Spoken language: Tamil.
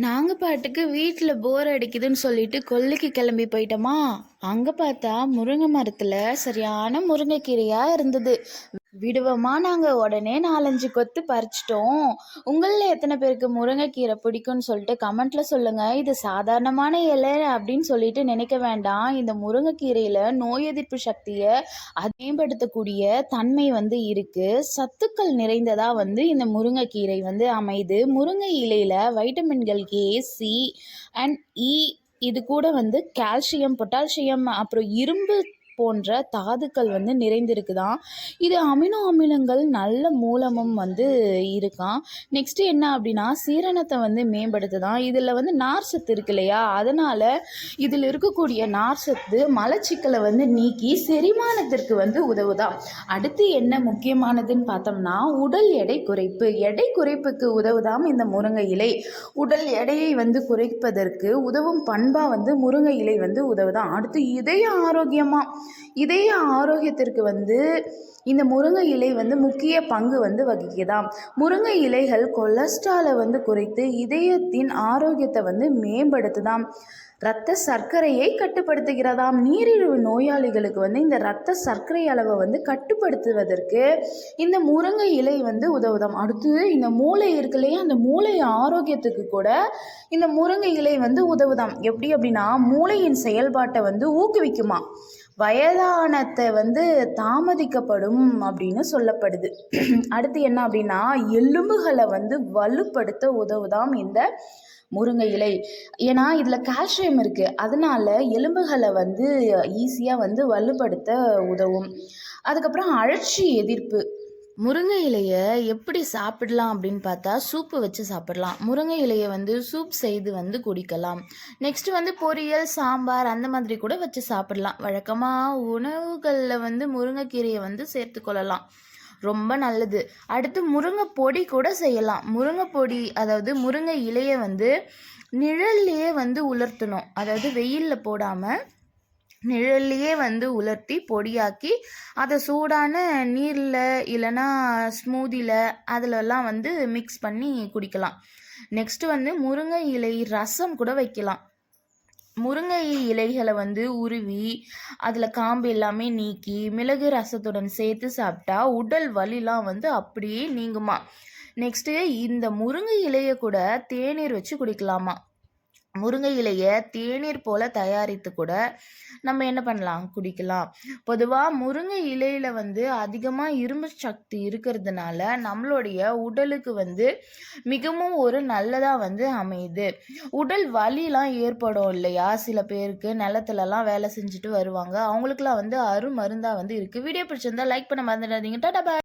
நாங்க பாட்டுக்கு வீட்ல போர் அடிக்குதுன்னு சொல்லிட்டு கொல்லைக்கு கிளம்பி போயிட்டோமா. அங்க பார்த்தா முருங்கை மரத்துல சரியான முருங்கைக்கீரையா இருந்தது. விடுவோமா நாங்க உடனே 4-5 கொத்து பறிச்சிட்டோம். உங்களில் எத்தனை பேருக்கு முருங்கைக்கீரை பிடிக்கும்னு சொல்லிட்டு கமெண்ட்ல சொல்லுங்க. இது சாதாரணமான இலை அப்படின்னு சொல்லிட்டு நினைக்க வேண்டாம். இந்த முருங்கைக்கீரையில நோய் எதிர்ப்பு சக்தியை மேம்படுத்தக்கூடிய தன்மை வந்து இருக்கு. சத்துக்கள் நிறைந்ததா வந்து இந்த முருங்கைக்கீரை வந்து அமைது. முருங்கை இலையில வைட்டமின்கள் ஏ, சி அண்ட் இ, இது கூட வந்து கால்சியம், பொட்டாசியம், அப்புறம் இரும்பு போன்ற தாதுக்கள் வந்து நிறைந்திருக்குதாம். இது அமினோ அமிலங்கள் நல்ல மூலமும் வந்து இருக்காம். நெக்ஸ்ட் என்ன அப்படின்னா சீரணத்தை வந்து மேம்படுத்துதான். இதில் வந்து நார் சத்து இருக்கு இல்லையா, அதனால இதில் இருக்கக்கூடிய நார் சத்து மலச்சிக்கலை வந்து நீக்கி செரிமானத்திற்கு வந்து உதவுதான். அடுத்து என்ன முக்கியமானதுன்னு பார்த்தோம்னா உடல் எடை குறைப்பு. எடை குறைப்புக்கு உதவுதாம் இந்த முருங்கை இலை. உடல் எடையை வந்து குறைப்பதற்கு உதவும் பண்பா வந்து முருங்கை இலை வந்து உதவுதான். அடுத்து இதய ஆரோக்கியத்திற்கு வந்து இந்த முருங்கை இலை வந்து முக்கிய பங்கு வந்து வகிக்குதாம். முருங்கை இலைகள் கொலஸ்ட்ராலை வந்து குறைத்து இதயத்தின் ஆரோக்கியத்தை வந்து மேம்படுத்துதாம். இரத்த சர்க்கரையை கட்டுப்படுத்துகிறதாம். நீரிழிவு நோயாளிகளுக்கு வந்து இந்த இரத்த சர்க்கரை அளவை வந்து கட்டுப்படுத்துவதற்கு இந்த முருங்கை இலை வந்து உதவுதாம். அடுத்து இந்த மூளை இருக்கு இல்லையா, அந்த மூளை ஆரோக்கியத்துக்கு கூட இந்த முருங்கை இலை வந்து உதவுதாம். எப்படி அப்படின்னா மூளையின் செயல்பாட்டை வந்து ஊக்குவிக்குமா, வயதானத்தை வந்து தாமதிக்கப்படும் அப்படின்னு சொல்லப்படுது. அடுத்து என்ன அப்படின்னா எலும்புகளை வந்து வலுப்படுத்த உதவுதாம் இந்த முருங்கை இலை. ஏன்னா இதில் கால்சியம் இருக்குது, அதனால எலும்புகளை வந்து ஈஸியாக வந்து வலுப்படுத்த உதவும். அதுக்கப்புறம் அழற்சி எதிர்ப்பு. முருங்கை இலையை எப்படி சாப்பிடலாம் அப்படின்னு பார்த்தா சூப்பு வச்சு சாப்பிடலாம். முருங்கை இலையை வந்து சூப் செய்து வந்து குடிக்கலாம். நெக்ஸ்ட் வந்து பொரியல், சாம்பார் அந்த மாதிரி கூட வச்சு சாப்பிடலாம். வழக்கமாக உணவுகளில் வந்து முருங்கைக்கீரையை வந்து சேர்த்துக்கொள்ளலாம், ரொம்ப நல்லது. அடுத்து முருங்கை பொடி கூட செய்யலாம். முருங்கை பொடி, அதாவது முருங்கை இலையை வந்து நிழல்லையே வந்து உலர்த்தணும். அதாவது வெயிலில் போடாமல் நிழல்லையே வந்து உலர்த்தி பொடியாக்கி அதை சூடான நீரில் இல்லைன்னா ஸ்மூதியில் அதிலெல்லாம் வந்து மிக்ஸ் பண்ணி குடிக்கலாம். நெக்ஸ்ட்டு வந்து முருங்கை இலை ரசம் கூட வைக்கலாம். முருங்கை இலைகளை வந்து உருவி அதில் காம்பு எல்லாமே நீக்கி மிளகு ரசத்துடன் சேர்த்து சாப்பிட்டா உடல் வலிலாம் வந்து அப்படியே நீங்குமா. நெக்ஸ்ட்டு இந்த முருங்கை இலையை கூட தேநீர் வச்சு குடிக்கலாமா. முருங்கை இலையை தேநீர் போல் தயாரித்து கூட நம்ம என்ன பண்ணலாம், குடிக்கலாம். பொதுவாக முருங்கை இலையில் வந்து அதிகமாக இரும்பு சக்தி இருக்கிறதுனால நம்மளுடைய உடலுக்கு வந்து மிகவும் ஒரு நல்லதாக வந்து அமையுது. உடல் வலிலாம் ஏற்படும் இல்லையா, சில பேருக்கு நிலத்துலலாம் வேலை செஞ்சுட்டு வருவாங்க, அவங்களுக்குலாம் வந்து அருமருந்தாக வந்து இருக்குது. வீடியோ பிடிச்சிருந்தா லைக் பண்ண மறந்துடாதீங்க. டாடா பாய்.